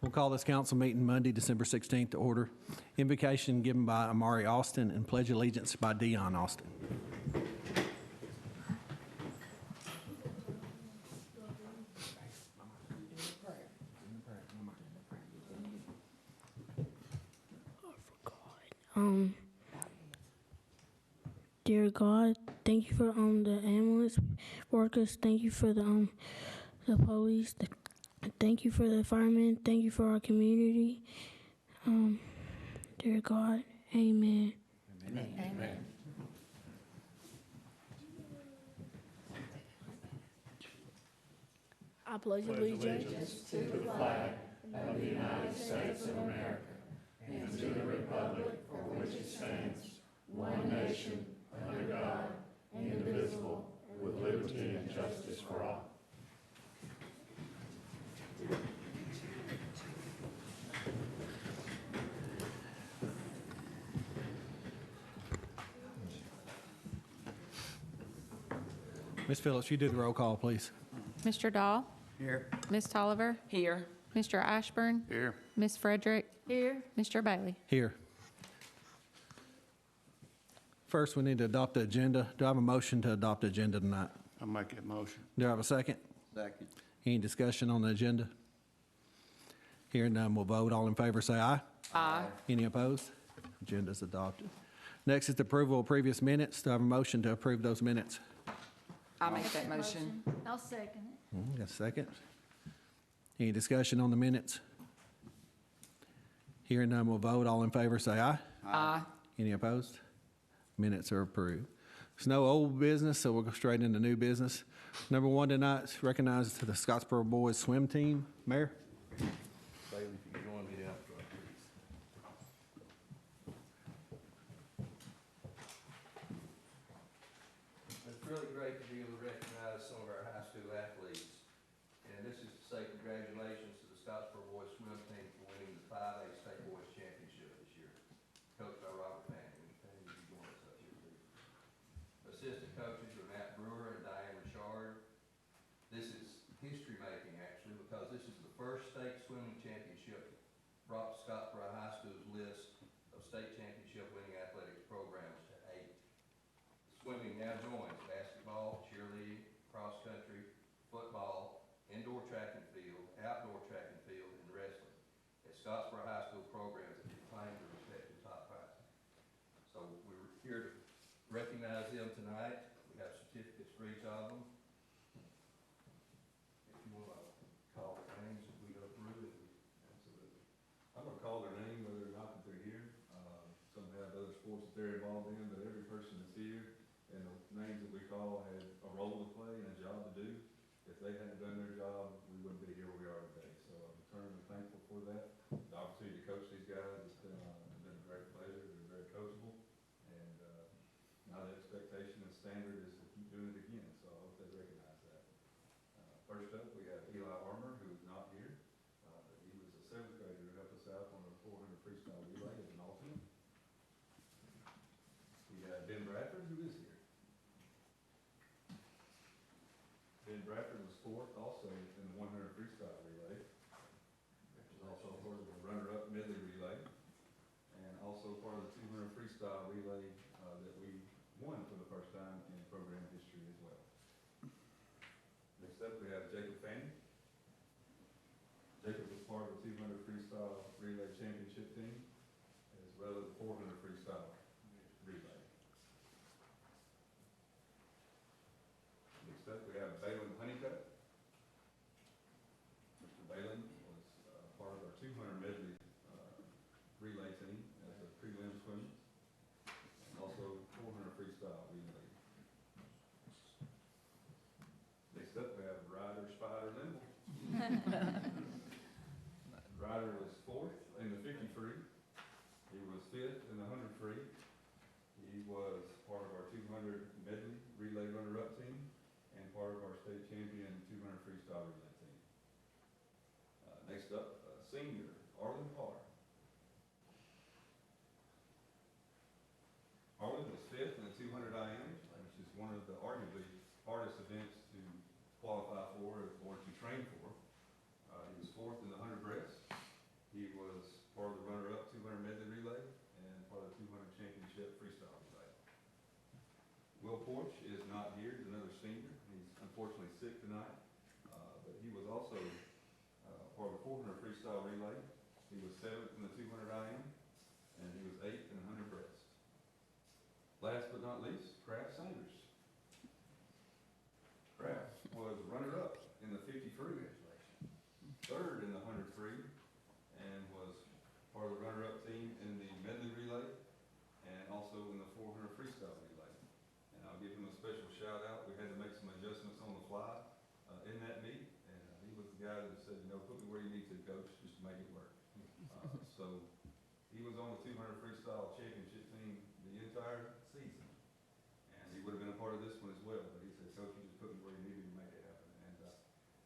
We'll call this council meeting Monday, December 16th to order. Invocation given by Amari Austin and pledge allegiance by Dion Austin. Dear God, thank you for the ambulance workers. Thank you for the police. Thank you for the firemen. Thank you for our community. Dear God, amen. Amen. Amen. I pledge allegiance To the flag of the United States of America and to the republic for which it stands, one nation, under God, indivisible, with liberty and justice for all. Ms. Phillips, you do the roll call, please. Mr. Dahl? Here. Ms. Tolliver? Here. Mr. Ashburn? Here. Ms. Frederick? here. Mr. Bailey? Here. First, we need to adopt the agenda. Do I have a motion to adopt the agenda tonight? I'll make that motion. Do I have a second? Second. Any discussion on the agenda? Hearing none, we'll vote. All in favor, say aye. Aye. Any opposed? Agenda's adopted. Next is the approval of previous minutes. Do I have a motion to approve those minutes? I'll make that motion. I'll second it. Got a second? Any discussion on the minutes? Hearing none, we'll vote. All in favor, say aye. Aye. Any opposed? Minutes are approved. There's no old business, so we'll go straight into new business. Number one tonight is recognized to the Scottsboro boys swim team. Mayor? Bailey, if you could join me down front, please. It's really great to be able to recognize some of our high school athletes. And this is to say congratulations to the Scottsboro boys swim team for winning the 5A State Boys Championship this year, coached by Robert Fanning. Fanning, you join us up here, please. Assistant coaches are Matt Brewer and Diane Richard. This is history making, actually, because this is the first state swimming championship brought Scottsboro High School's list of state championship winning athletics programs to 8. Swimming now joins basketball, cheerleading, cross country, football, indoor track and field, outdoor track and field, and wrestling as Scottsboro High School programs that claim the respective top prizes. So we're here to recognize them tonight. We have certificates for each of them. If you want to call their names, if we go through it, absolutely. I'm gonna call their name whether or not that they're here. Some have other sports that they're involved in, but every person that's here and the names that we call have a role to play and a job to do. If they hadn't done their job, we wouldn't be here where we are today. So I'm eternally thankful for that. The opportunity to coach these guys has been a great pleasure. They're very coachable. And now the expectation and standard is to keep doing it again. So I hope they recognize that. First up, we have Eli Armour, who is not here. He was a 7th grader who helped us out on the 400 freestyle relay as an alternate. We have Ben Bradford, who is here. Ben Bradford was 4th also in the 100 freestyle relay. He was also part of the runner-up medley relay, and also part of the 200 freestyle relay that we won for the first time in program history as well. Next up, we have Jacob Fanning. Jacob was part of the 200 freestyle relay championship team, as well as the 400 freestyle relay. Next up, we have Balin Honeycutt. Mr. Balin was part of our 200 medley relay team as a prelim swimmer, and also 400 freestyle relay. Next up, we have Ryder Spider Limble. Ryder was 4th in the 50 free. He was 5th in the 100 free. He was part of our 200 medley relay runner-up team and part of our state champion 200 freestyle relay team. Next up, senior Arlen Parr. Arlen was 5th in the 200 IM, which is one of the arguably hardest events to qualify for or to train for. He was 4th in the 100 breast. Porch is not here. He's another senior. He's unfortunately sick tonight. But he was also part of the 400 freestyle relay. He was 7th in the 200 IM, and he was 8th in 100 breast. Last but not least, Kraft Sanders. Kraft was runner-up in the 50 free, 3rd in the 100 free, and was part of the runner-up team in the medley relay, and also in the 400 freestyle relay. And I'll give him a special shout out. We had to make some adjustments on the fly in that meet, and he was the guy that said, you know, put me where you need to, coach, just to make it work. So he was on the 200 freestyle championship team the entire season, and he would have been a part of this one as well. But he said, coach, you just put me where you needed to make it happen. And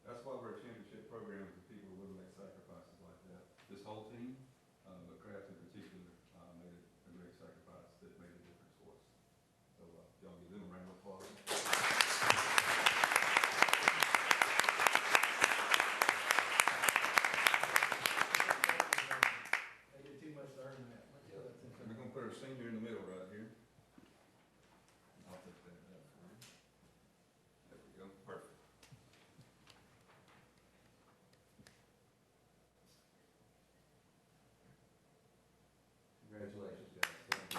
that's why we're a championship program, is people who will make sacrifices like that. This whole team, but Kraft in particular, made a great sacrifice that made a difference for us. So y'all give them a round of applause. They did too much to earn that. We're gonna put our senior in the middle right here. I'll take that out for you. There we go, perfect. Congratulations, guys. Thank you.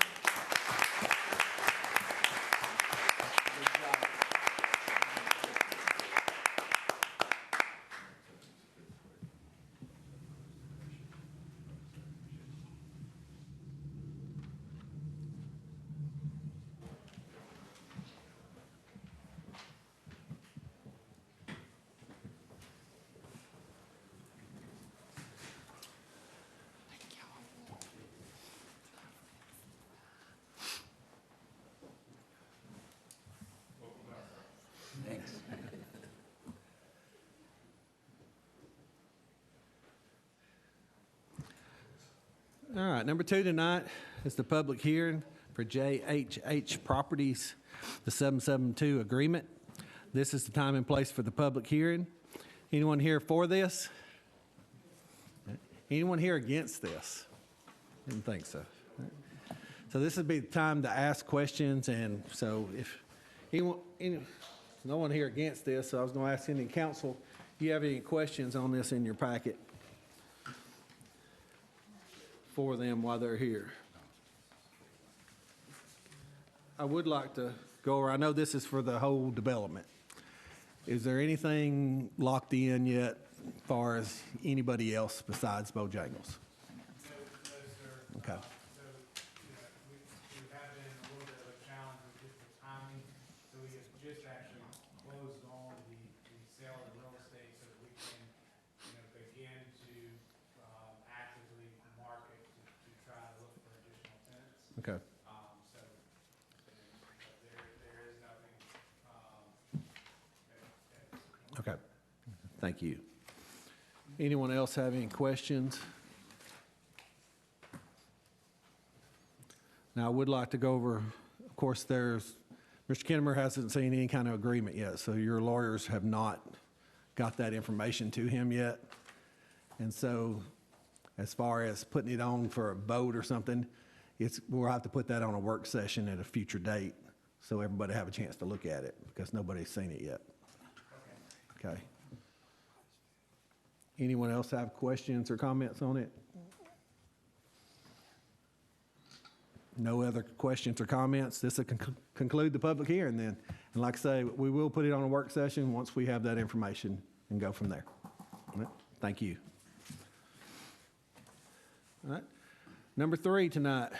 All right, number 2 tonight is the public hearing for JHH Properties, the 772 agreement. This is the time and place for the public hearing. Anyone here for this? Anyone here against this? Didn't think so. So this would be the time to ask questions, and so if no one here against this, so I was going to ask any council, do you have any questions on this in your packet for them while they're here? I would like to go over, I know this is for the whole development. Is there anything locked in yet as far as anybody else besides Bojangles? No, sir. Okay. So, we've had been a little bit of a challenge with just the timing. So we have just actually closed on the sale of the real estate so that we can, begin to actively market to try to look for additional tenants. Okay. There is nothing, Okay. Thank you. Anyone else have any questions? Now, I would like to go over, of course, Mr. Kinnemer hasn't seen any kind of agreement yet, so your lawyers have not got that information to him yet. And so, as far as putting it on for a vote or something, we'll have to put that on a work session at a future date, so everybody have a chance to look at it, because nobody's seen it yet. Okay. Anyone else have questions or comments on it? No other questions or comments? This will conclude the public hearing then. And like I say, we will put it on a work session once we have that information and go from there. All right. Thank you. All right. Number 3 tonight,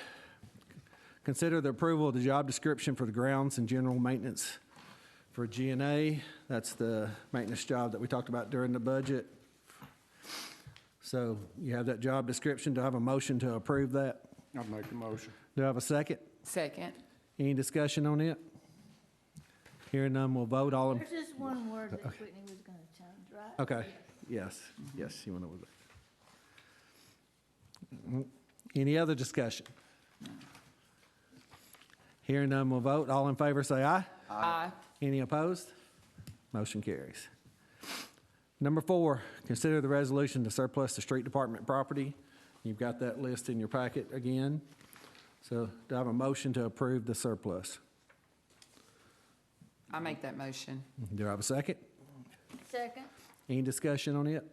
consider the approval of the job description for the grounds and general maintenance for G&A. That's the maintenance job that we talked about during the budget. So you have that job description. Do I have a motion to approve that? I'll make the motion. Do I have a second? Second. Any discussion on it? Hearing none, we'll vote all in. There's just one word that Whitney was gonna change, right? Okay, yes, you want to. Any other discussion? Hearing none, we'll vote. All in favor, say aye. Aye. Any opposed? Motion carries. Number 4, consider the resolution to surplus the street department property. You've got that list in your packet again. So do I have a motion to approve the surplus? I make that motion. Do I have a second? Second. Any discussion on it?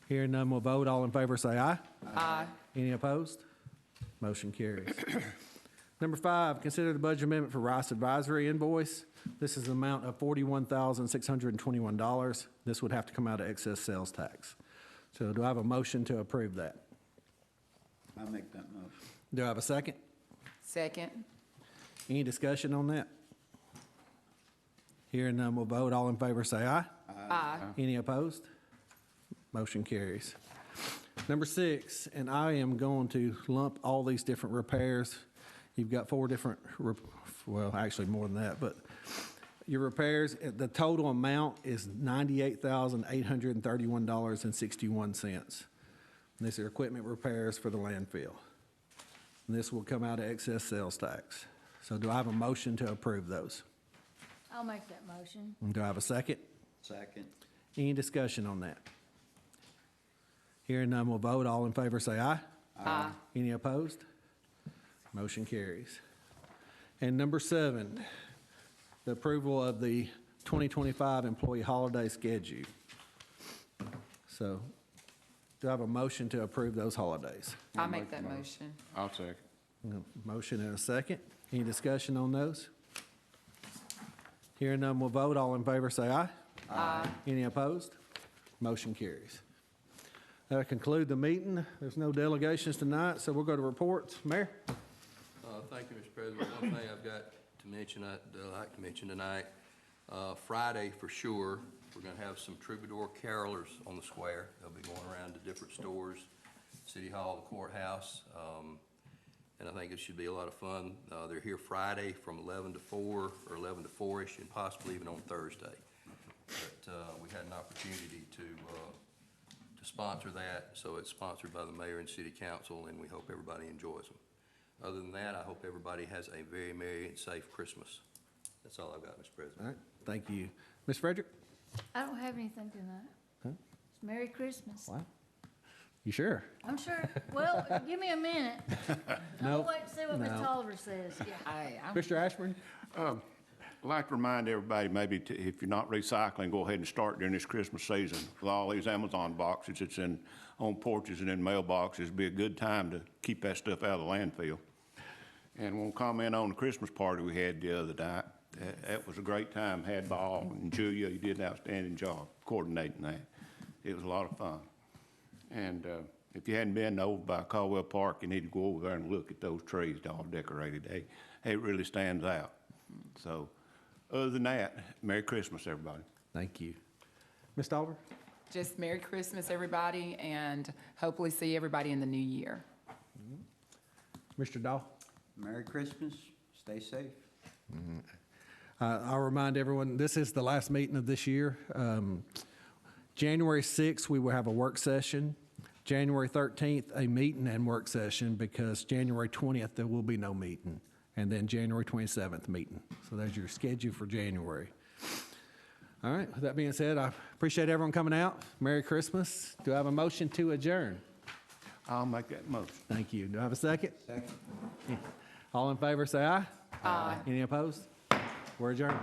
Hearing none, we'll vote. All in favor, say aye. Aye. Any opposed? Motion carries. Number 5, consider the budget amendment for Rice Advisory invoice. This is the amount of $41,621. This would have to come out of excess sales tax. So do I have a motion to approve that? I make that motion. Do I have a second? Second. Any discussion on that? Hearing none, we'll vote. All in favor, say aye. Aye. Any opposed? Motion carries. Number 6, and I am going to lump all these different repairs. You've got 4 different, well, actually more than that, but your repairs, the total amount is $98,831.61. These are equipment repairs for the landfill. And this will come out of excess sales tax. So do I have a motion to approve those? I'll make that motion. And do I have a second? Second. Any discussion on that? Hearing none, we'll vote. All in favor, say aye. Aye. Any opposed? Motion carries. And number 7, the approval of the 2025 employee holiday schedule. So do I have a motion to approve those holidays? I make that motion. I'll second. Motion and a second. Any discussion on those? Hearing none, we'll vote. All in favor, say aye. Aye. Any opposed? Motion carries. That'll conclude the meeting. There's no delegations tonight, so we'll go to reports. Mayor? Thank you, Mr. President. One thing I've got to mention, I'd like to mention tonight, Friday for sure, we're going to have some troubadour carolers on the square. They'll be going around to different stores, City Hall, the courthouse, and I think it should be a lot of fun. They're here Friday from 11 to 4 or 11 to 4-ish, and possibly even on Thursday. But we had an opportunity to sponsor that, so it's sponsored by the mayor and city council, and we hope everybody enjoys them. Other than that, I hope everybody has a very merry and safe Christmas. That's all I've got, Mr. President. All right, thank you. Ms. Frederick? I don't have anything tonight. Huh? It's Merry Christmas. Wow. You sure? I'm sure, well, give me a minute. Nope. I'll wait and see what Ms. No. Tolliver says. Yeah. Mr. Ashburn? I'd like to remind everybody, maybe if you're not recycling, go ahead and start during this Christmas season. With all these Amazon boxes, it's on porches and in mailboxes. It'd be a good time to keep that stuff out of the landfill. And we'll comment on the Christmas party we had the other night. That was a great time, had ball, and Julia, you did an outstanding job coordinating that. It was a lot of fun. And if you hadn't been over by Caldwell Park, you need to go over there and look at those trees all decorated. It really stands out. So other than that, Merry Christmas, everybody. Thank you. Ms. Tolliver? Just Merry Christmas, everybody, and hopefully see everybody in the new year. Mr. Dahl? Merry Christmas. Stay safe. I'll remind everyone, this is the last meeting of this year. January 6th, we will have a work session. January 13th, a meeting and work session, because January 20th, there will be no meeting. And then January 27th, meeting. So there's your schedule for January. All right, with that being said, I appreciate everyone coming out. Merry Christmas. Do I have a motion to adjourn? I'll make that motion. Thank you. Do I have a second? Second. All in favor, say aye. Aye. Any opposed? We're adjourned.